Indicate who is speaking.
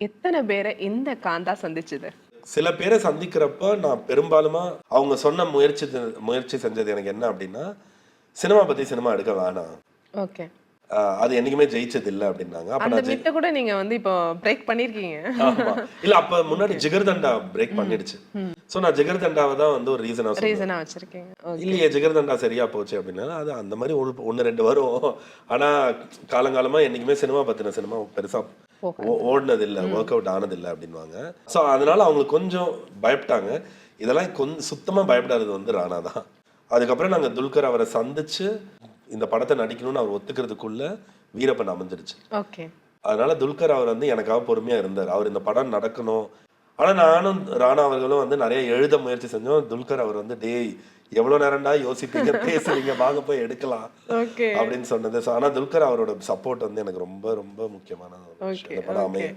Speaker 1: எத்தனை பேரை இந்த காந்தா சந்திச்சது?
Speaker 2: சில பேரை சந்திக்கிறப்ப நான் பெரும்பாலுமா அவங்க சொன்ன முயற்சி செஞ்சது எனக்கு என்ன அப்படின்னா, சினிமா பத்தி சினிமா எடுக்க வேணாம்.
Speaker 1: ஓகே.
Speaker 2: அது என்னைக்குமே ஜெயிச்சது இல்ல அப்படின்னாங்க. அப்ப
Speaker 1: அந்த
Speaker 2: நான்
Speaker 1: மித்த கூட நீங்க வந்து இப்போ பிரேக் பண்ணியிருக்கீங்க.
Speaker 2: ஆமா. இல்ல அப்ப முன்னாடி
Speaker 1: ஓகே.
Speaker 2: ஜிகர்தண்டா பிரேக் பண்ணிடுச்சு. சோ நான் ஜிகர்தண்டாவ தான் வந்து ஒரு ரீசனா சொல்லுவேன்.
Speaker 1: ரீசனா வச்சிருக்கீங்க. ஓகே.
Speaker 2: இல்லையே ஜிகர்தண்டா சரியா போச்சு அப்படின்னா, அது அந்த மாரி 1, 2 வரும். ஆனா காலங்காலமா என்னைக்குமே சினிமா பத்தின சினிமா பெருசா
Speaker 1: போகாது.
Speaker 2: ஓடுனது இல்ல, வொர்க் அவுட் ஆனது இல்ல அப்படின்னுவாங்க. சோ அதனால அவங்க கொஞ்சம் பயப்பட்டாங்க. இதெல்லாம் சுத்தமா பயப்படாதது வந்து ராணா தான். அதுக்கப்புறம் நாங்க துல்கர் அவர சந்திச்சு, இந்த படத்த நடிக்கணும்னு அவர் ஒத்துக்கிறதுக்குள்ள வீரப்பன் அமைஞ்சிருச்சு.
Speaker 1: ஓகே.
Speaker 2: அதனால துல்கர் அவர் வந்து எனக்காக பொறுமையா இருந்தாரு. அவர் இந்த படம் நடக்கணும். ஆனா நானும் ராணா அவர்களும் வந்து நெறைய எழுத முயற்சி செஞ்சோம். துல்கர் அவர் வந்து "டேய் எவ்வளோ நேரம்டா யோசிப்பீங்க, பேசுவீங்க, வாங்க போய் எடுக்கலாம்."
Speaker 1: ஓகே.
Speaker 2: அப்படின்னு சொன்னது. ஆனா துல்கர் அவரோட சப்போர்ட் வந்து எனக்கு ரொம்ப ரொம்ப முக்கியமான ஒரு விஷயம்.
Speaker 1: ஓகே.
Speaker 2: இந்த படம்
Speaker 1: ஓகே.
Speaker 2: அமைய.